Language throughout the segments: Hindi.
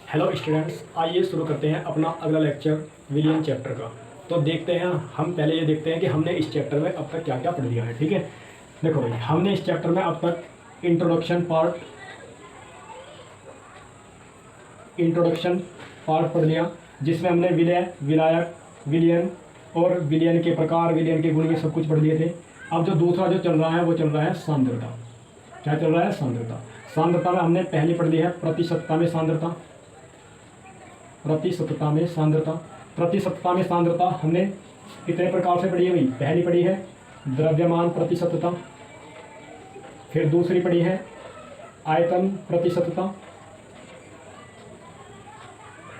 हेलो स्टूडेंट्स, आइए शुरू करते हैं अपना अगला लेक्चर विलियन चैप्टर का। तो देखते हैं, हम पहले ये देखते हैं कि हमने इस चैप्टर में अब तक क्या क्या पढ़ लिया है। ठीक है, देखो भाई, हमने इस चैप्टर में अब तक इंट्रोडक्शन पार्ट पढ़ लिया, जिसमें हमने विलय, विलायक, विलियन और विलियन के प्रकार, विलियन के गुण, ये सब कुछ पढ़ लिए थे। अब जो दूसरा जो चल रहा है वो चल रहा है सांद्रता। क्या चल रहा है? सांद्रता। सांद्रता में हमने पहली पढ़ ली है प्रतिशतता में सांद्रता। प्रतिशतता में सांद्रता, प्रतिशतता में सांद्रता हमने कितने प्रकार से पढ़ी है भाई? पहली पढ़ी है द्रव्यमान प्रतिशतता, फिर दूसरी पढ़ी है आयतन प्रतिशतता।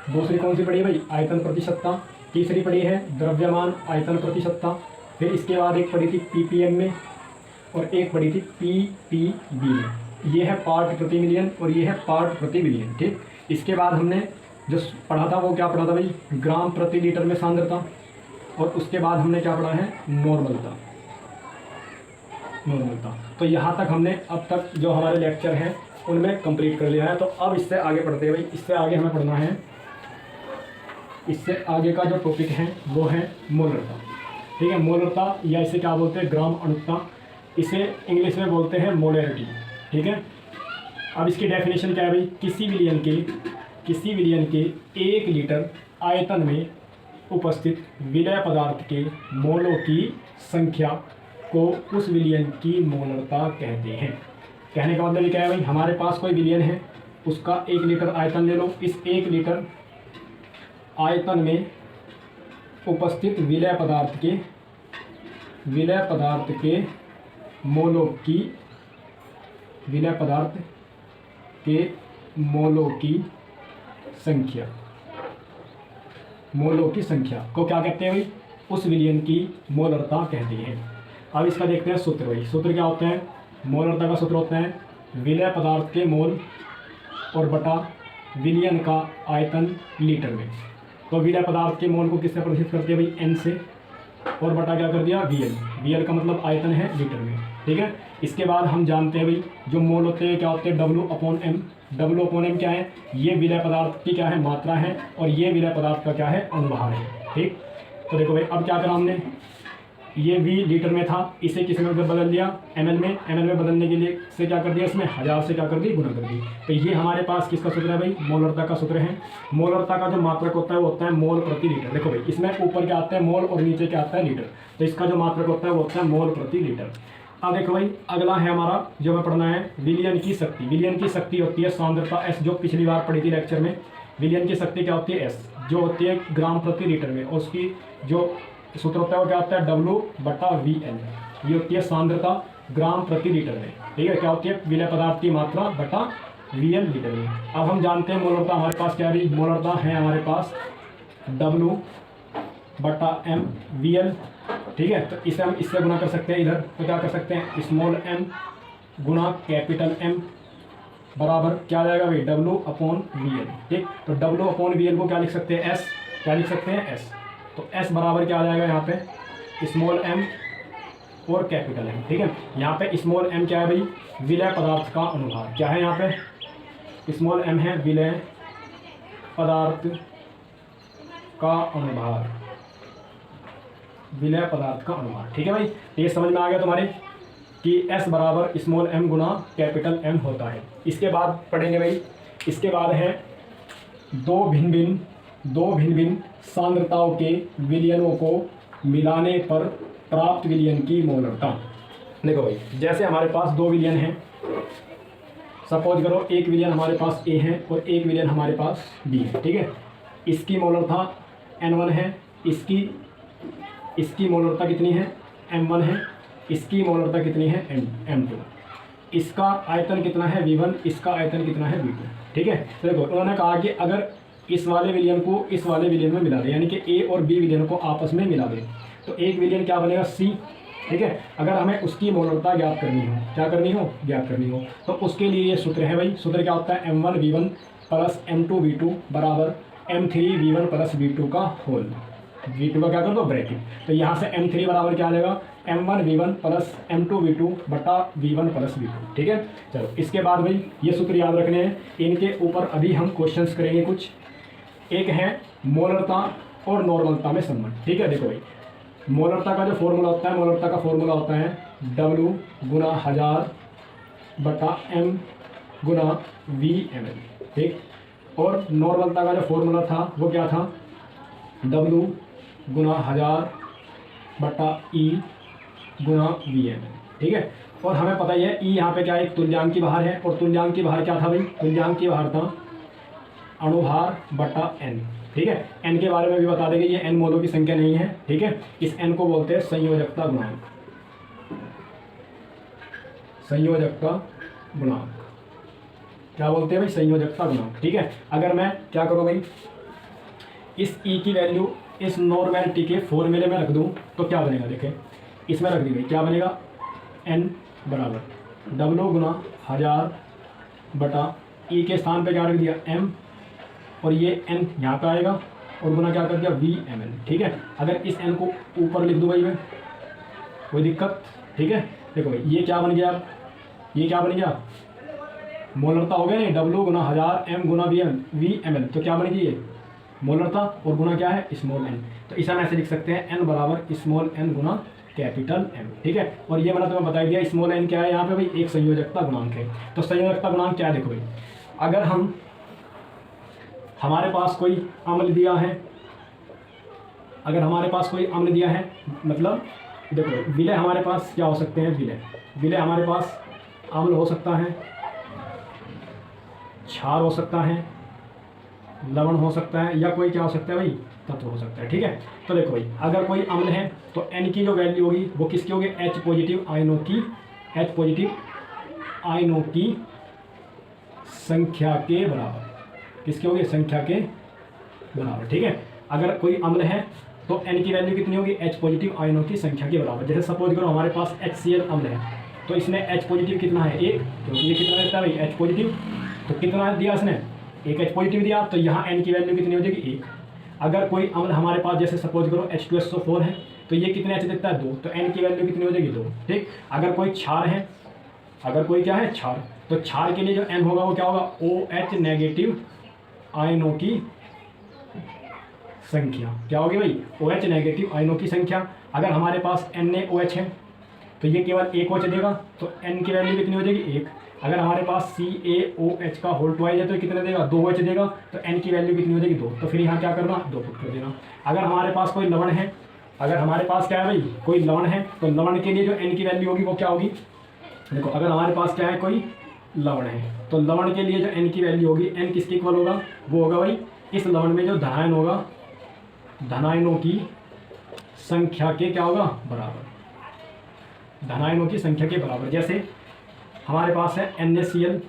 दूसरी कौन सी पढ़ी है भाई? आयतन प्रतिशतता। तीसरी पढ़ी है द्रव्यमान आयतन प्रतिशतता। फिर इसके बाद एक पढ़ी थी पीपीएम में और एक पढ़ी थी पीपीबी में। ये है पार्ट प्रति मिलियन और ये है पार्ट प्रति बिलियन। ठीक, इसके बाद हमने जो पढ़ा था वो क्या पढ़ा था भाई? ग्राम प्रति लीटर में सांद्रता। और उसके बाद हमने क्या पढ़ा है? नॉर्मलता। नॉर्मलता। तो यहाँ तक हमने अब तक जो हमारे लेक्चर हैं उनमें कंप्लीट कर लिया है। तो अब इससे आगे पढ़ते हैं भाई। इससे आगे हमें पढ़ना है, इससे आगे का जो टॉपिक है वो है मोलरता। ठीक है, मोलरता या इसे क्या बोलते हैं? ग्राम अणुता। इसे इंग्लिश में बोलते हैं मोलैरिटी। ठीक है, अब इसकी डेफिनेशन क्या है भाई? किसी विलियन के 1 लीटर आयतन में उपस्थित विलय पदार्थ के मोलों की संख्या को उस विलियन की मोलरता कहते हैं। कहने का मतलब ये क्या है भाई? हमारे पास कोई विलियन है, उसका 1 लीटर आयतन ले लो। इस 1 लीटर आयतन में उपस्थित विलय पदार्थ के मोलों की मोलों की संख्या को क्या कहते हैं भाई? उस विलियन की मोलरता कहते हैं। अब इसका देखते हैं सूत्र भाई। सूत्र क्या होता है? मोलरता का सूत्र होता है विलय पदार्थ के मोल और बटा विलियन का आयतन लीटर में। तो विलय पदार्थ के मोल को किससे प्रदर्शित करते हैं भाई? एन से, और बटा क्या कर दिया? वीएल का मतलब आयतन है लीटर में। ठीक है, इसके बाद हम जानते हैं भाई जो मोल होते हैं क्या होते हैं? W/M। W/M क्या है? ये विलय पदार्थ की क्या है? मात्रा है, और ये विलय पदार्थ का क्या है? अनुभार है। ठीक, तो देखो भाई, अब क्या करा हमने? ये V लीटर में था, इसे किस में बदल दिया? ml में। ml में बदलने के लिए से क्या कर दिया? इसमें 1000 से क्या कर दी? गुना कर दी। तो ये हमारे पास किसका सूत्र है भाई? मोलरता का सूत्र है। मोलरता का जो मात्रक होता है वो होता है मोल प्रति लीटर। देखो भाई, इसमें ऊपर क्या आता है? मोल, और नीचे क्या आता है? लीटर। तो इसका जो मात्रक होता है वो होता है मोल प्रति लीटर। अब देखो भाई, अगला है हमारा जो हमें पढ़ना है विलियन की शक्ति। विलियन की शक्ति होती है सांद्रता S, जो पिछली बार पढ़ी थी लेक्चर में। विलियन की शक्ति क्या होती है? S, जो होती है ग्राम प्रति लीटर में, और उसकी जो सूत्र होता है वो क्या होता है? W/VL। ये होती है सांद्रता ग्राम प्रति लीटर में। ठीक है, क्या होती है? विलय पदार्थ की मात्रा बटा VL लीटर में। अब हम जानते हैं मोलरता हमारे पास क्या है? मोलरता है हमारे पास W/M VL। ठीक है, तो इसे हम इससे गुना कर सकते हैं इधर। तो क्या कर सकते हैं? स्मॉल m गुना कैपिटल M बराबर क्या आ जाएगा भाई? W/VL। ठीक, तो W/VL को क्या लिख सकते हैं? S। क्या लिख सकते हैं? S। तो S बराबर क्या आ जाएगा यहाँ पे? स्मॉल m और कैपिटल M। ठीक है, यहाँ पे स्मॉल m क्या है भाई? विलय पदार्थ का अनुभार। क्या है यहाँ पे? स्मॉल m है विलय पदार्थ का अनुभार। विलय पदार्थ का अनुभार। ठीक है भाई, तो ये समझ में आ गया तुम्हारे कि S बराबर स्मॉल m गुना कैपिटल M होता है। इसके बाद पढ़ेंगे भाई, इसके बाद है दो भिन्न भिन्न सांद्रताओं के विलियनों को मिलाने पर प्राप्त विलियन की मोलरता। देखो भाई, जैसे हमारे पास 2 विलियन हैं, सपोज करो एक विलियन हमारे पास A है और एक विलियन हमारे पास B है। ठीक है, इसकी मोलरता N1 है, इसकी मोलरता कितनी है? M1 है। इसकी मोलरता कितनी है? M2। इसका आयतन कितना है? V1। इसका आयतन कितना है? V2। ठीक है, तो देखो उन्होंने कहा कि अगर इस वाले विलियन को इस वाले विलियन में मिला दें, यानी कि A और B विलियन को आपस में मिला दें, तो एक विलियन क्या बनेगा? C। ठीक है, अगर हमें उसकी मोलरता ज्ञात करनी हो, क्या करनी हो? ज्ञात करनी हो, तो उसके लिए ये सूत्र है भाई। सूत्र क्या होता है? M1V1 प्लस M2V2 बराबर M3V1 प्लस V2 का होल। V2 का क्या कर दो ब्रैकेट, तो यहाँ से M3 बराबर क्या आ जाएगा M1V1 प्लस M2V2 बटा V1 प्लस V2। ठीक है, चलो इसके बाद भाई ये सूत्र याद रखने हैं, इनके ऊपर अभी हम क्वेश्चंस करेंगे कुछ। एक है मोलरता और नॉर्मलता में संबंध। ठीक है, देखो भाई मोलरता का जो फॉर्मूला होता है, मोलरता का फॉर्मूला होता है W गुना 1000 बटा M गुना Vml। ठीक, और नॉर्मलता का जो फॉर्मूला था वो क्या था, W गुना 1000 बटा E गुना Vml। ठीक है, और हमें पता ही है E यहाँ पे क्या है, एक तुल्यांक की बाहर है, और तुल्यांक की बाहर क्या था भाई, तुल्यांक की बाहर था अणुभार बटा n। ठीक है, n के बारे में भी बता देंगे, ये n मोलों की संख्या नहीं है। ठीक है, इस n को बोलते हैं संयोजकता गुणांक, संयोजकता गुणांक क्या बोलते हैं भाई, संयोजकता गुणांक। ठीक है, अगर मैं क्या करूँ भाई, इस E की वैल्यू इस नॉर्मेलिटी के फॉर्मूले में रख दूँ तो क्या बनेगा, देखें इसमें रख दी भाई, क्या बनेगा n बराबर W गुना 1000 बटा E के स्थान पे क्या रख दिया m, और ये n यहाँ पे आएगा और गुना क्या कर दिया Vml। ठीक है, अगर इस n को ऊपर लिख दूँ भाई मैं, कोई दिक्कत। ठीक है, देखो भाई ये क्या बन गया, ये क्या बन गया, मोलरता हो गया नहीं, W गुना 1000 m गुना Vml, तो क्या बनेगी ये मोलरता, और गुना क्या है स्मॉल n, तो इसे हम ऐसे लिख सकते हैं n बराबर स्मॉल n गुना कैपिटल M। ठीक है, और ये मैंने तुम्हें बता दिया स्मॉल n क्या है यहाँ पे भाई, एक संयोजकता गुणांक है। तो संयोजकता गुणांक क्या है, देखो भाई अगर हमारे पास कोई अम्ल दिया है, अगर हमारे पास कोई अम्ल दिया है, मतलब देखो विलय हमारे पास क्या हो सकते हैं, विलय हमारे पास अम्ल हो सकता है, क्षार हो सकता है, लवण हो सकता है, या कोई क्या हो सकता है भाई तत्व हो सकता है। ठीक है, तो देखो भाई अगर कोई अम्ल है तो n की जो वैल्यू होगी वो किसकी होगी, H पॉजिटिव आयनों की, H पॉजिटिव आयनों की संख्या के बराबर, किसकी होगी, संख्या के बराबर। ठीक है, अगर कोई अम्ल है तो n की वैल्यू कितनी होगी, H पॉजिटिव आयनों की संख्या के बराबर। जैसे सपोज करो हमारे पास HCl अम्ल है, तो इसमें H पॉजिटिव कितना है, एक, क्योंकि ये कितना देता है भाई H पॉजिटिव, तो कितना दिया इसने, एक H पॉजिटिव दिया, तो यहाँ n की वैल्यू कितनी हो जाएगी, एक। अगर कोई अम्ल हमारे पास जैसे सपोज करो H2SO4 है, तो ये कितने H देता है, 2, तो n की वैल्यू कितनी हो जाएगी, 2। ठीक, अगर कोई क्षार है, अगर कोई क्या है क्षार, तो क्षार के लिए जो n होगा वो क्या होगा, OH नेगेटिव आयनों की संख्या, क्या होगी भाई, OH नेगेटिव आयनों की संख्या। अगर हमारे पास NaOH है तो ये केवल एक OH देगा, तो n की वैल्यू कितनी हो जाएगी, 1। अगर हमारे पास CaOH का होल ट्वाइस है तो कितने देगा, 2 OH देगा, तो n की वैल्यू कितनी हो जाएगी, 2। तो फिर यहाँ क्या करना, 2 पुट कर देना। अगर हमारे पास कोई लवण है, अगर हमारे पास क्या है भाई, कोई लवण है, तो लवण के लिए जो n की वैल्यू होगी वो क्या होगी, देखो अगर हमारे पास क्या है, कोई लवण है, तो लवण के लिए जो n की वैल्यू होगी, n किसके इक्वल होगा, वो होगा भाई इस लवण में जो धनायन होगा, धनायनों की संख्या के क्या होगा, बराबर, धनायनों की संख्या के बराबर। जैसे हमारे पास है NaCl,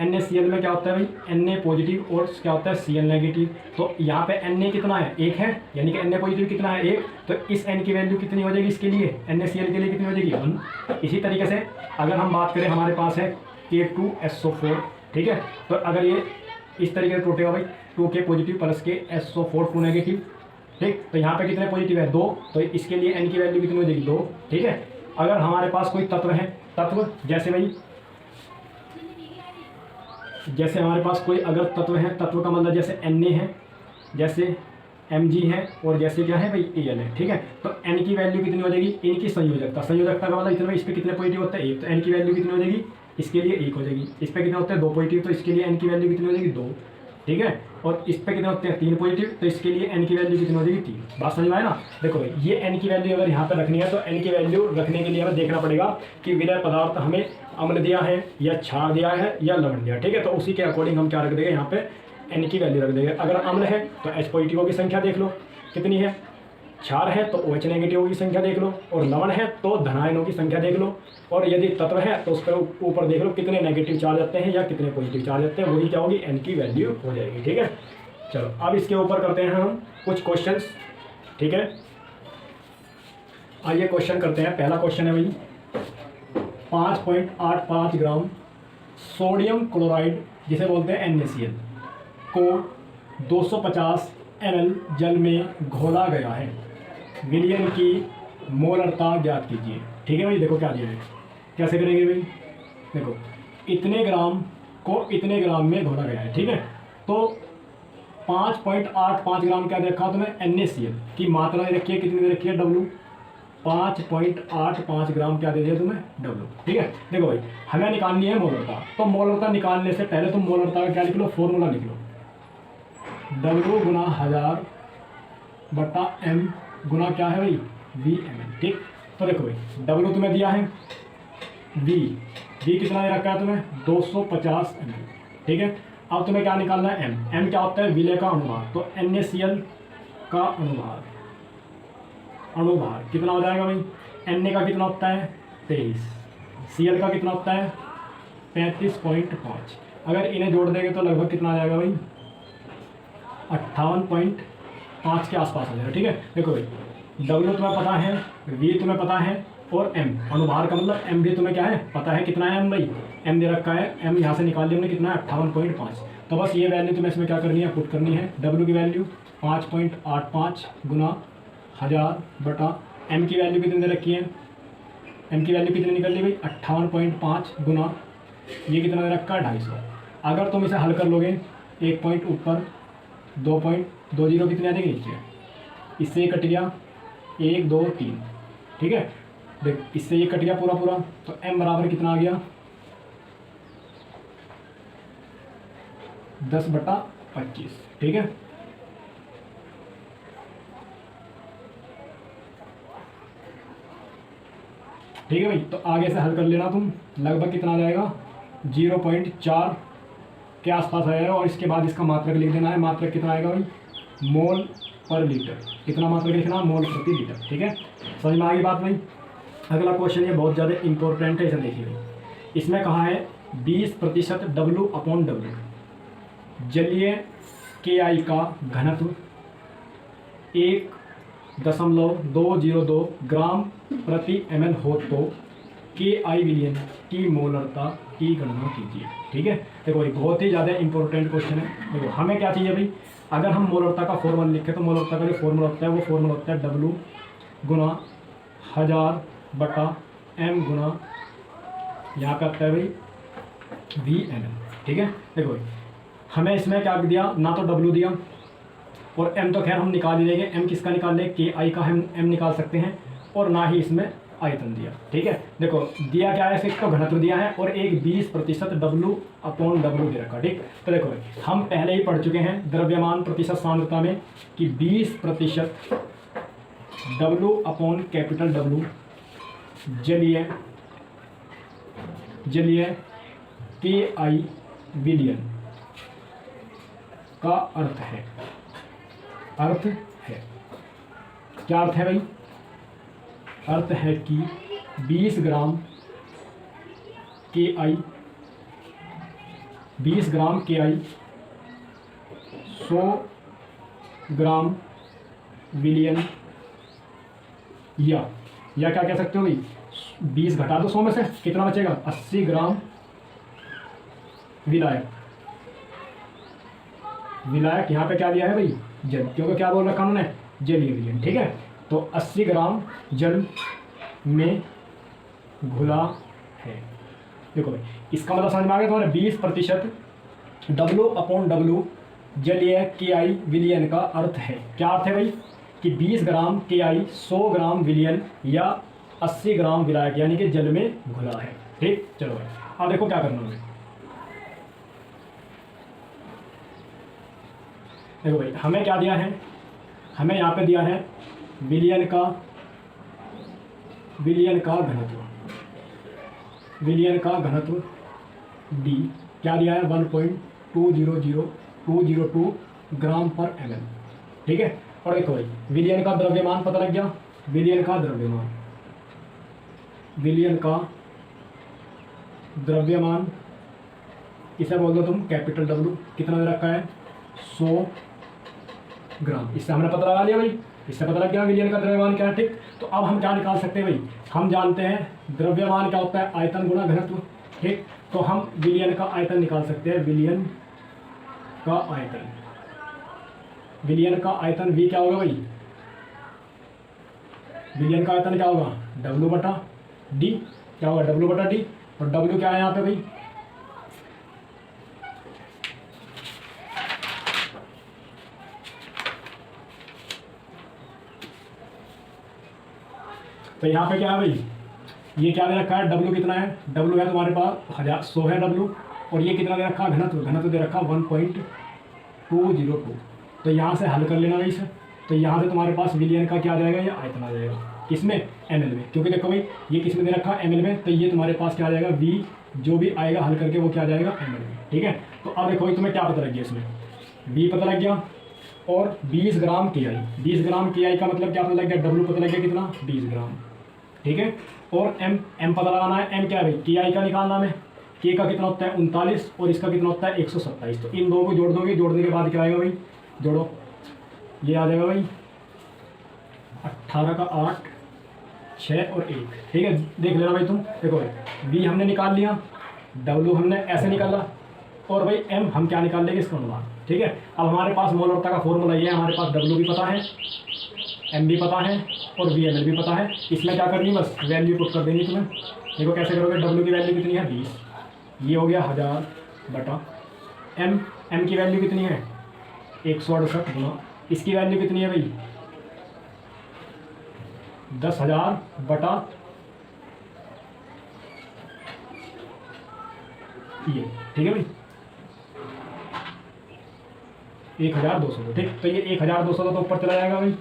NaCl में क्या होता है भाई, Na पॉजिटिव और क्या होता है Cl नेगेटिव, तो यहाँ पे Na कितना है, 1 है, यानी कि Na पॉजिटिव कितना है, 1, तो इस n की वैल्यू कितनी हो जाएगी, इसके लिए NaCl के लिए कितनी हो जाएगी, 1। इसी तरीके से अगर हम बात करें, हमारे पास है K2SO4, ठीक है, तो अगर ये इस तरीके से टूटेगा भाई, 2K पॉजिटिव प्लस के SO4 2 नेगेटिव। ठीक, तो यहाँ पे कितने पॉजिटिव है, 2, तो इसके लिए n की वैल्यू कितनी हो जाएगी, 2। ठीक है, अगर हमारे पास कोई तत्व है, तत्व जैसे भाई, जैसे हमारे पास कोई अगर तत्व है, तत्व का मतलब जैसे Na है, जैसे Mg है, और जैसे क्या है भाई Al है। ठीक है, तो n की वैल्यू कितनी हो जाएगी, इनकी संयोजकता, संयोजकता का मतलब इतना, इस पे कितने पॉजिटिव होता है, 1, तो n की वैल्यू कितनी हो जाएगी, इसके लिए 1 हो जाएगी। इस पे कितने होते हैं, 2 पॉजिटिव, तो इसके लिए n की वैल्यू कितनी हो जाएगी, 2। ठीक है, और इस पे कितने होते हैं, 3 पॉजिटिव, तो इसके लिए n की वैल्यू कितनी हो जाएगी, 3। बात समझ में आए ना। देखो भाई ये n की वैल्यू अगर यहाँ पे रखनी है, तो n की वैल्यू रखने के लिए हमें देखना पड़ेगा कि विलय पदार्थ हमें अम्ल दिया है या क्षार दिया है या लवण दिया। ठीक है, तो उसी के अकॉर्डिंग हम क्या रख देंगे, यहाँ पे n की वैल्यू रख देंगे। अगर अम्ल है तो H पॉजिटिव की संख्या देख लो कितनी है, क्षार है तो OH नेगेटिव की संख्या देख लो, और लवण है तो धनायनों की संख्या देख लो, और यदि तत्व है तो उस पर ऊपर देख लो कितने नेगेटिव चार्ज आते हैं या कितने पॉजिटिव चार्ज आते हैं, वही क्या होगी, n की वैल्यू हो जाएगी। ठीक है, चलो अब इसके ऊपर करते हैं हम कुछ क्वेश्चंस। ठीक है, आइए क्वेश्चन करते हैं। पहला क्वेश्चन है भाई, 5.85 ग्राम सोडियम क्लोराइड जिसे बोलते हैं NaCl को 250 ml जल में घोला गया है। विलियन की मोलरता ज्ञात कीजिए। ठीक है भाई, देखो क्या दिया है, कैसे करेंगे भाई, देखो इतने ग्राम को इतने ग्राम में घोला गया है। ठीक है, तो 5.85 ग्राम क्या देखा तुम्हें, NaCl की मात्रा दे रखी है, कितनी दे रखी है, W। 5.85 ग्राम क्या दे दिया तुम्हें, W। ठीक है, देखो भाई हमें निकालनी है मोलरता, तो मोलरता निकालने से पहले तुम मोलरता का क्या लिख लो, फॉर्मूला लिख लो, W गुना 1000 बटा M गुना क्या है भाई, VMN। ठीक, तो देखो भाई W तुम्हें दिया है, V कितना दे रखा है तुम्हें, 250 ml। ठीक है, अब तुम्हें क्या निकालना है, M क्या होता है, विलय का अनुभार, तो NaCl का अनुभार कितना हो जाएगा भाई, Na का कितना होता है 23, Cl का कितना होता है 35.5। अगर इन्हें जोड़ देंगे तो लगभग कितना आ जाएगा भाई, 58.5 के आसपास आ जाएगा। ठीक है, देखो भाई W तुम्हें पता है, V तुम्हें पता है, और M अनुभार का मतलब M भी तुम्हें क्या है पता है, कितना है M भाई, M दे रखा है, M यहाँ से निकाल लिया हमने, कितना है 58.5। तो बस ये वैल्यू तुम्हें इसमें क्या करनी है, पुट करनी है। W की वैल्यू 5.85 गुना 1000 बटा M की वैल्यू कितनी दे रखी है, M की वैल्यू कितनी निकल ली भाई, 58.5 गुना ये कितना दे रखा है 250। अगर तुम इसे हल कर लोगे, 1 पॉइंट ऊपर 2.20 कितने आ जाएंगे नीचे, इससे ये कट गया 1 2 3। ठीक है, देख इससे ये कट गया पूरा पूरा, तो M बराबर कितना आ गया 10/25। ठीक है, ठीक है भाई, तो आगे से हल कर लेना तुम, लगभग कितना आ जाएगा 0.4 के आसपास आएगा, और इसके बाद इसका मात्रक लिख देना है। मात्रक कितना आएगा भाई, मोल पर लीटर, कितना मात्रक लिखना, मोल प्रति लीटर। ठीक है, समझ में आ गई बात भाई। अगला क्वेश्चन ये बहुत ज़्यादा इंपॉर्टेंट है, इसे देखिए। इसमें कहा है 20% W/W जलीय KI का घनत्व 1.202 ग्राम प्रति ml हो तो KI विलयन की मोलरता की गणना कीजिए। ठीक है, देखो ये बहुत ही ज़्यादा इंपॉर्टेंट क्वेश्चन है। देखो हमें क्या चाहिए भाई, अगर हम मोलरता का फॉर्मूला लिखें तो मोलरता का जो फॉर्मूला होता है वो फॉर्मूला होता है W गुना 1000 बटा M गुना यहाँ पे आता है भाई VMN। ठीक है, देखो भाई हमें इसमें क्या दिया, ना तो W दिया, और M तो खैर हम निकाल ही देंगे, M किसका निकाल लें, KI का हम M निकाल सकते हैं, और ना ही इसमें आयतन दिया। ठीक है, देखो दिया क्या है, सिर्फ तो घनत्व दिया है, और एक 20% W/W दे रखा। ठीक, तो देखो भाई हम पहले ही पढ़ चुके हैं द्रव्यमान प्रतिशत सांद्रता में कि 20% W/W जलीय KI विलयन का अर्थ है, क्या अर्थ है भाई, अर्थ है कि 20 ग्राम KI 100 ग्राम विलयन, या क्या कह सकते हो भाई, 20 घटा दो 100 में से, कितना बचेगा 80 ग्राम विलायक यहाँ पे क्या दिया है भाई, जल, क्योंकि क्या बोल रखा उन्होंने, जलीय विलयन। ठीक है, तो 80 ग्राम जल में घुला है। देखो भाई इसका मतलब समझ में आ गया तुम्हारे, 20% W/W जलीय KI विलयन का अर्थ है, क्या अर्थ है भाई, कि 20 ग्राम KI 100 ग्राम विलयन या 80 ग्राम विलायक यानी कि जल में घुला है। ठीक, चलो भाई अब देखो क्या करना है। देखो भाई हमें क्या दिया है, हमें यहाँ पे दिया है विलयन का घनत्व D, क्या दिया है 1.200202 ग्राम पर ml। ठीक है, और देखो भाई विलयन का द्रव्यमान पता लग गया, विलयन का द्रव्यमान इसे बोल दो तुम कैपिटल W, कितना दे रखा है 100 ग्राम। इससे हमने पता लगा लिया भाई, इससे पता लग गया विलयन का द्रव्यमान क्या है। ठीक, तो अब हम क्या निकाल सकते हैं भाई, हम जानते हैं द्रव्यमान क्या होता है, आयतन गुणा घनत्व। ठीक, तो हम विलयन का आयतन निकाल सकते हैं, विलयन का आयतन V क्या होगा भाई, विलियन का आयतन क्या होगा, W बटा डी, क्या होगा W बटा डी, और W क्या है यहाँ पे भाई, तो यहाँ पे क्या है भाई, ये क्या दे रखा है, W कितना है, W है तुम्हारे पास 100 है W, और ये कितना दे रखा है, घनत्व, घनत्व दे रखा 1.202। तो यहाँ से हल कर लेना भाई इसे, तो यहाँ से तुम्हारे पास विलियन का क्या आ जाएगा, ये आयतन आ जाएगा, किसमें, ml में, क्योंकि देखो भाई ये किस में दे रखा है, ml में, तो ये तुम्हारे पास क्या आ जाएगा, v जो भी आएगा हल करके वो क्या आ जाएगा, ml में, ठीक है। तो अब देखो भाई तुम्हें क्या पता लग गया, इसमें v पता लग गया, और 20 ग्राम KI, 20 ग्राम KI का मतलब क्या पता लग गया, W पता लग गया कितना, 20 ग्राम, ठीक है। और m पता लगाना है, m क्या है भाई, KI का निकालना है, K का कितना होता है 39, और इसका कितना होता है 127। तो इन दो को जोड़ दोगे, जोड़ने के बाद क्या आएगा भाई, जोड़ो, ये आ जाएगा भाई 18 का 8, 6 और 1, ठीक है। देख लेना भाई तुम, देखो भाई V हमने निकाल लिया, W हमने ऐसे निकाला, और भाई M हम क्या निकाल लेंगे, इसका अनुमान, ठीक है। अब हमारे पास मोलरता का फॉर्मूला ये है, हमारे पास W भी पता है, M भी पता है, और VML भी पता है। इसमें क्या करनी है, बस वैल्यू पुट कर देनी तुम्हें। देखो कैसे करोगे, W की वैल्यू कितनी है 20, ये हो गया 1000 बटा M की वैल्यू कितनी है 168 गुना, इसकी वैल्यू कितनी है भाई 10,000 बटा ये, ठीक है भाई 1200, ठीक। तो ये 1200 तो ऊपर चला जाएगा भाई,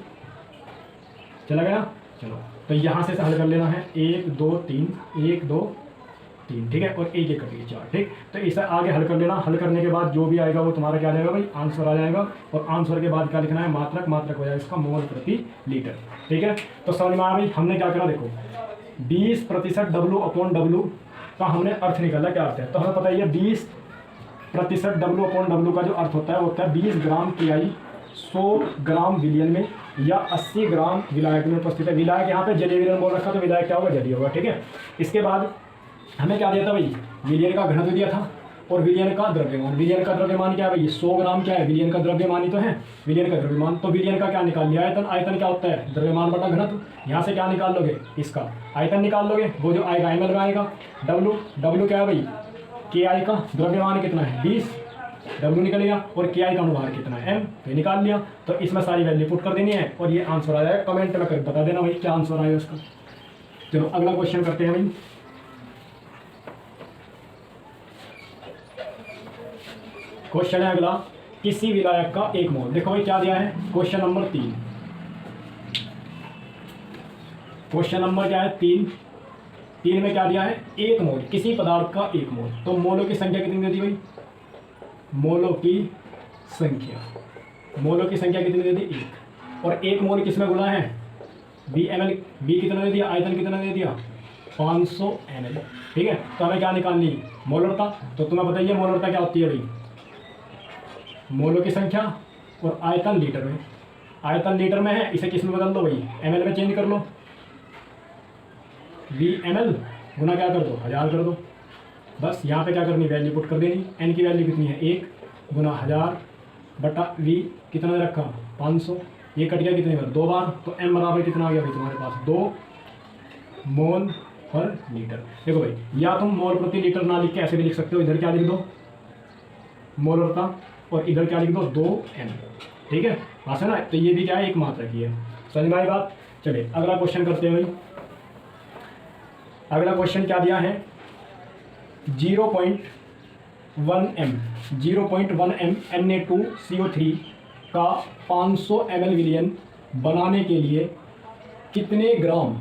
चला गया, चलो। तो यहाँ से हल कर लेना है, 1 2 3, 1 2 3, ठीक है, और एक एक करके 4, ठीक। तो इसे आगे हल कर लेना, हल करने के बाद जो भी आएगा वो तुम्हारा क्या आ जाएगा भाई, आंसर आ जाएगा। और आंसर के बाद क्या लिखना है, मात्रक, मात्रक हो जाएगा इसका मोल प्रति लीटर, ठीक है। तो समझ में आया भाई, हमने क्या करा, देखो 20% W/W का हमने अर्थ निकाला, क्या अर्थ है, तो हमें पता ही है 20% W/W का जो अर्थ होता है वो होता है 20 ग्राम KI 100 ग्राम विलियन में, या 80 ग्राम विलायक में उपस्थित है। विलायक यहाँ पे जलीय विलियन बोल रखा, तो विलायक क्या होगा, जलीय होगा, ठीक है। इसके बाद हमें क्या दिया था भाई, विलियन का घनत्व दिया था, और विलियन का द्रव्यमान, विलियन का द्रव्यमान क्या है भाई 100 ग्राम, क्या है विलियन का द्रव्यमान ही तो है, विलियन का द्रव्यमान। तो विलियन का क्या निकाल लिया, आयतन, आयतन क्या होता है द्रव्यमान बटा घनत्व, यहाँ से क्या निकाल लोगे, इसका आयतन निकाल लोगे, वो जो आएगा ml में आएगा। W क्या है भाई, KI का द्रव्यमान कितना है 20, W निकलेगा, और KI का अनुभार कितना है M, तो निकाल लिया। तो इसमें सारी वैल्यू पुट कर देनी है, और ये आंसर आ जाएगा। कमेंट में कर बता देना भाई क्या आंसर आएगा उसका। चलो अगला क्वेश्चन करते हैं भाई। क्वेश्चन है अगला, किसी विलायक का 1 मोल। देखो भाई क्या दिया है, क्वेश्चन नंबर 3, क्वेश्चन नंबर क्या है 3 में क्या दिया है, 1 मोल, किसी पदार्थ का 1 मोल। तो मोलों की संख्या कितनी दे दी भाई, मोलों की संख्या कितनी दे दी 1, और 1 मोल किसमें गुना है VML, V कितना दे दिया, आयतन कितना दे दिया 500 ml, ठीक है। तो हमें क्या निकालनी, मोलरता। तो तुम्हें बताइए मोलरता क्या होती है भाई, मोलों की संख्या और आयतन लीटर में, आयतन लीटर में है, इसे किस में बदल दो भाई ml में चेंज कर लो, VML गुना क्या कर दो 1000 कर दो, बस यहाँ पे क्या करनी वैल्यू पुट कर देनी। n की वैल्यू कितनी है 1 गुना 1000 बटा V कितना दे रखा 500, ये कट गया कितनी बार 2 बार, तो m बराबर कितना आ गया भाई तुम्हारे पास 2 मोल पर लीटर। देखो भाई या तुम मोल प्रति लीटर ना लिख के ऐसे भी लिख सकते हो, इधर क्या लिख दो मोलरता, और इधर क्या लिख दो 2m, ठीक है बात है ना। तो ये भी क्या है एक मात्रा की है, समझ में आई बात। चलिए अगला क्वेश्चन करते हैं भाई। अगला क्वेश्चन क्या दिया है 0.1 m Na2CO3 का 500 ml विलियन बनाने के लिए कितने ग्राम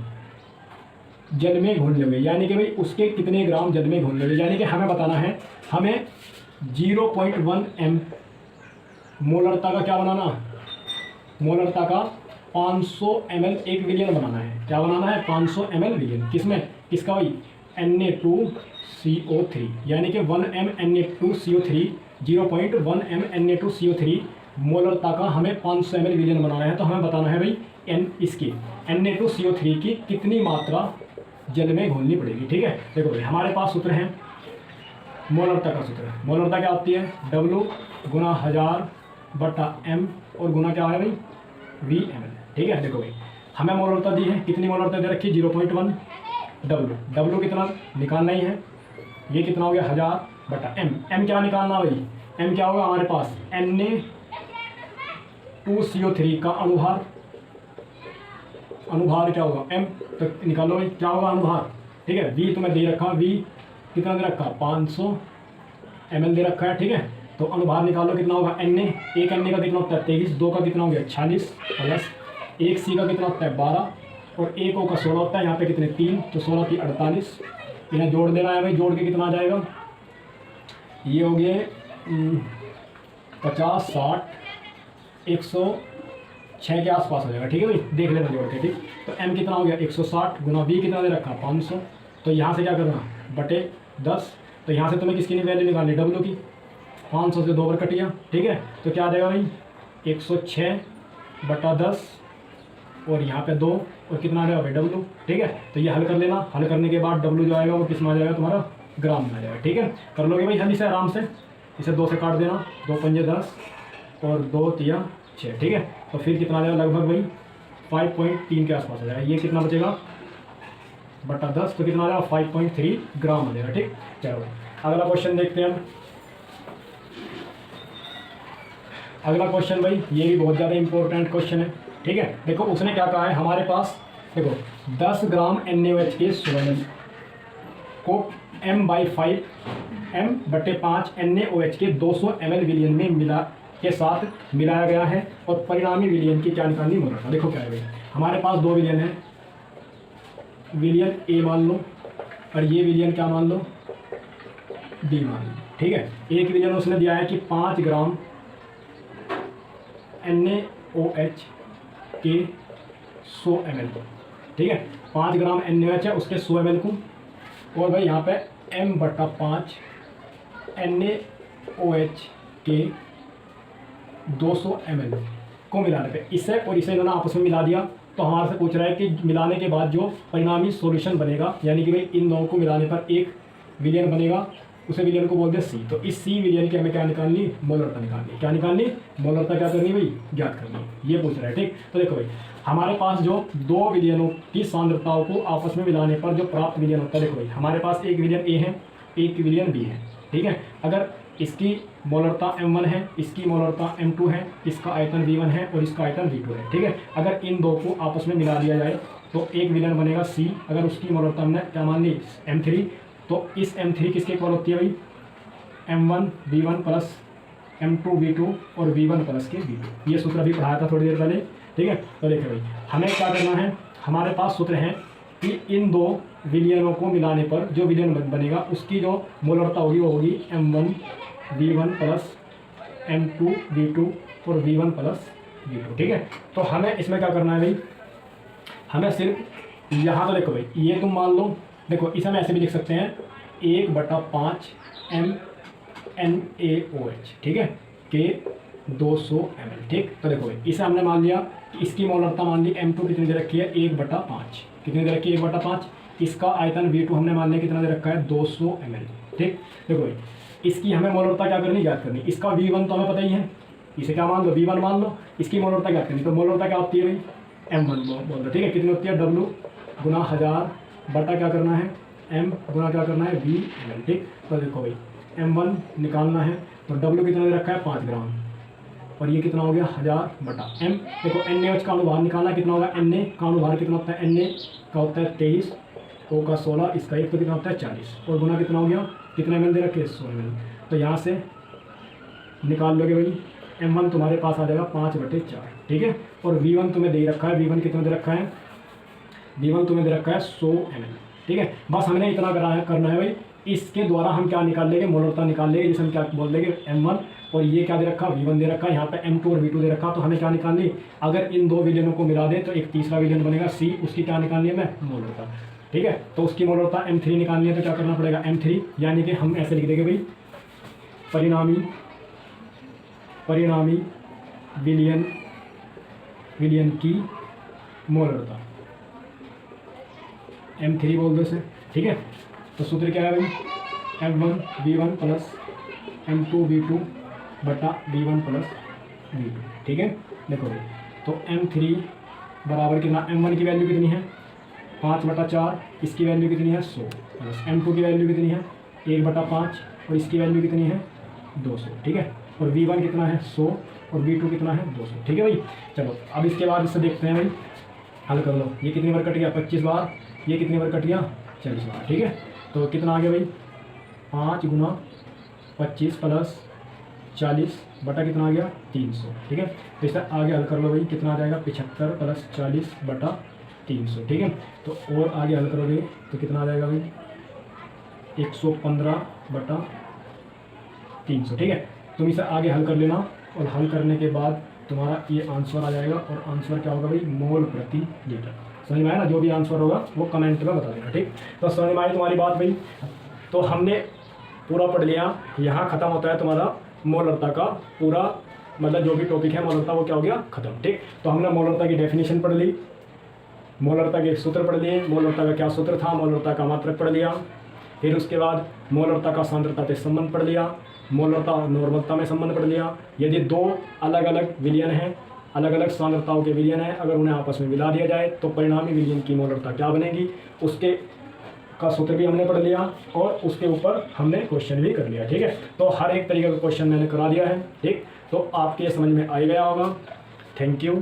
जल में घोल लोगे, यानी कि भाई उसके कितने ग्राम जल में घोल लोगे, यानी कि हमें बताना है, हमें 0.1 m मोलरता का क्या बनाना, मोलरता का 500 ml एक विलियन बनाना है, क्या बनाना है 500 ml विलियन, किसमें किसका भाई Na2CO3, यानी कि 1 m Na2CO3 0.1 m Na2CO3 मोलरता का हमें 500 ml विलियन बनाना है। तो हमें बताना है भाई इसकी Na2CO3 की कितनी मात्रा जल में घोलनी पड़ेगी, ठीक है। देखो भाई हमारे पास सूत्र है मोलरता का सूत्र, मोलरता क्या होती है W गुना 1000 बटा M, और गुना क्या है भाई VML, ठीक है। देखो भाई हमें मोलरता दी है, कितनी मोलरता दे रखी है 0.1। डब्लू कितना निकालना ही है, ये कितना हो गया 1000 बटा एम क्या निकालना भाई, एम क्या होगा हमारे पास Na2CO3 का अनुभार क्या होगा एम, तो निकालो भाई क्या होगा अनुभार। ठीक है, वी तुम्हें दे रखा, वी कितना दे रखा 500 ml दे रखा है। ठीक है, तो अनुभार निकालो कितना होगा Na, एक Na का कितना होता है 23, 2 का कितना हो गया 46 प्लस 1C का कितना होता है 12 और 1O का 16 होता है। यहाँ पे कितने 3, तो 16 की 48, इन्हें जोड़ देना है भाई, जोड़ के कितना आ जाएगा, ये हो गए 50 60 106 के आसपास हो जाएगा। ठीक है भाई, देख लेना जोड़ के। ठीक, तो m कितना हो गया 160 गुना v कितना दे रखा 500, तो यहाँ से क्या करना बटे 10, तो यहाँ से तुम्हें किसकी वैल्यू निकालनी w की, 500 से 2 बार कट गया। ठीक है, तो क्या आ जाएगा भाई 106 बटा 10 और यहाँ पे 2 और कितना आ जाएगा भाई w। ठीक है, तो ये हल कर लेना, हल करने के बाद w जो आएगा वो किस में आ जाएगा तुम्हारा ग्राम में आ जाएगा। ठीक है, कर लोगे भाई हल इसे आराम से, इसे 2 से काट देना, 2 पंजे 10 और 2 तिया 6। ठीक है, तो फिर कितना आ जाएगा लगभग भाई 5.3 के आसपास आ जाएगा। ये कितना बचेगा बटा 10, तो कितना आ जाएगा 5.3 ग्राम आ जाएगा। ठीक, चलो अगला क्वेश्चन देखते हैं हम। अगला क्वेश्चन भाई ये भी बहुत ज़्यादा इंपॉर्टेंट क्वेश्चन है। ठीक है, देखो उसने क्या कहा है हमारे पास, देखो 10 ग्राम NaOH के सोलन को m/5 m/5 NaOH के 200 ml विलियन में मिला के साथ मिलाया गया है और परिणामी विलियन की क्या निकालनी मोलरता। देखो क्या है भाई, हमारे पास 2 विलियन है, विलियन ए मान लो और ये विलियन क्या मान लो बी मान लो। ठीक है, एक विलियन उसने दिया है कि 5 ग्राम NaOH के 100 ml को। ठीक है, 5 ग्राम NaOH है उसके 100 ml को, और भाई यहाँ पे m/5 NaOH के 200 ml को मिलाने पे, इसे और इसे इन्होंने आपस में मिला दिया, तो हमारे से पूछ रहा है कि मिलाने के बाद जो परिणामी सॉल्यूशन बनेगा, यानी कि भाई इन दोनों को मिलाने पर एक विलियन बनेगा, उसे विलियन को बोलते हैं सी। तो इस सी विलियन की हमें क्या निकालनी, मोलरता निकालनी। क्या निकालनी, मोलरता क्या करनी भाई ज्ञात करनी, ये पूछ रहा है। ठीक, तो देखो भाई हमारे पास जो 2 विलियनों की सांद्रताओं को आपस में मिलाने पर जो प्राप्त विलियन होता है, देखो भाई हमारे पास एक विलियन ए है, एक विलियन बी है। ठीक है, अगर इसकी मोलरता m1 है, इसकी मोलरता m2 है, इसका आयतन v1 है और इसका आयतन v2 है। ठीक है, अगर इन दो को आपस में मिला दिया जाए तो एक विलियन बनेगा c, अगर उसकी मोलरता हमने क्या मान ली m3, तो इस m3 किसके इक्वल होती है भाई m1 v1 plus m2 v2 और v1 प्लस के v2। ये सूत्र अभी पढ़ाया था थोड़ी देर पहले। ठीक है, तो देखिए भाई हमें क्या करना है, हमारे पास सूत्र है कि इन 2 विलियनों को मिलाने पर जो विलियन बनेगा उसकी जो मोलरता होगी वो होगी m1 v1 plus m2 v2 और v1 प्लस v2। ठीक है, तो हमें इसमें क्या करना है भाई, हमें सिर्फ यहाँ तो देखो भाई ये तुम मान लो, देखो इसे हम ऐसे भी लिख सकते हैं 1/5 NaOH। ठीक है, के 200 ml। ठीक, तो देखो भाई इसे हमने मान लिया कि इसकी मोलरता मान ली m2 कितनी दे रखी है 1/5, कितनी दे रखी है 1/5, इसका आयतन v2 हमने मान लिया कितना दे रखा है 200 ml। ठीक, देखो भाई इसकी हमें मोलरता क्या करनी ज्ञात करनी, इसका v1 तो हमें पता ही है, इसे क्या मान लो v1 मान लो, इसकी मोलरता ज्ञात करनी, तो मोलरता क्या होती है भाई m1 बोल दो। ठीक है, कितनी होती है w गुना 1000 बटा क्या करना है m गुना क्या करना है v ml। ठीक, तो देखो भाई m1 निकालना है तो w कितना दे रखा है 5 ग्राम और ये कितना हो गया 1000 बटा m। देखो NaOH का अनुभार निकालना कितना होगा, Na का अनुभार कितना होता है, Na का होता है 23, O का 16, इसका 1 तो कितना होता है 40 और गुना कितना हो गया, कितना ml दे रखे 100 ml। तो यहाँ से निकाल लोगे भाई m1 तुम्हारे पास आ जाएगा 5/4। ठीक है, और v1 तुम्हें दे रखा है, v1 कितना दे रखा है, v1 तुम्हें दे रखा है 100 ml। ठीक है, बस हमने इतना करना है भाई, इसके द्वारा हम क्या निकाल लेंगे, मोलरता निकाल लेंगे, जिसे हम क्या बोल देंगे m1, और ये क्या दे रखा v1 दे रखा, यहाँ पे m2 और v2 दे रखा। तो हमें क्या निकालनी, अगर इन 2 विलियनों को मिला दें तो एक तीसरा विलियन बनेगा c, उसकी क्या निकालनी है हमें मोलरता। ठीक है, तो उसकी मोलरता m3 निकालनी है, तो क्या करना पड़ेगा m3, यानी कि हम ऐसे लिख देंगे भाई परिणामी विलियन की मोलरता m3 बोल दो इसे। ठीक है, तो सूत्र क्या है भाई m1 v1 plus m2 v2 बटा v1 प्लस v2। ठीक है, देखो भाई तो m3 बराबर कितना, m1 की वैल्यू कितनी है 5/4, इसकी वैल्यू कितनी है 100, प्लस m2 की वैल्यू कितनी है 1/5 और इसकी वैल्यू कितनी है 200, ठीक है। और v1 कितना है 100 और v2 कितना है 200, ठीक है भाई। चलो अब इसके बाद इससे देखते हैं भाई, हल कर लो। ये कितनी बार कट गया 25 बार, ये कितनी बार कट गया 40 बार, ठीक है। तो कितना आ गया भाई 5 × 25 प्लस 40 बटा कितना आ गया 300, ठीक है। तो इससे आगे हल कर लो भाई, कितना आ जाएगा 75 प्लस 40 बटा 300, ठीक है। तो और आगे हल करोगे तो कितना आ जाएगा भाई 115 बटा 300, ठीक है। तुम इसे आगे हल कर लेना और हल करने के बाद तुम्हारा ये आंसर आ जाएगा। और आंसर क्या होगा भाई मोल प्रति लीटर। समझ में आया ना, जो भी आंसर होगा वो कमेंट में बता देना, ठीक। तो समझ में आई तुम्हारी बात भाई। तो हमने पूरा पढ़ लिया, यहाँ ख़त्म होता है तुम्हारा मोलरता का पूरा, मतलब जो भी टॉपिक है मोलरता वो क्या हो गया खत्म, ठीक। तो हमने मोलरता की डेफिनेशन पढ़ ली, मोलरता के सूत्र पढ़ लिए, मोलरता का क्या सूत्र था, मोलरता का मात्रक पढ़ लिया, फिर उसके बाद मोलरता का सांद्रता से संबंध पढ़ लिया, मोलरता नॉर्मलता में संबंध पढ़ लिया। यदि दो अलग अलग विलयन हैं, अलग अलग सांद्रताओं के विलयन हैं, अगर उन्हें आपस में मिला दिया जाए तो परिणामी विलयन की मोलरता क्या बनेगी, उसके का सूत्र भी हमने पढ़ लिया और उसके ऊपर हमने क्वेश्चन भी कर लिया, ठीक है। तो हर एक तरीके का क्वेश्चन मैंने करा दिया है, ठीक। तो आपके समझ में आ गया होगा। Thank you.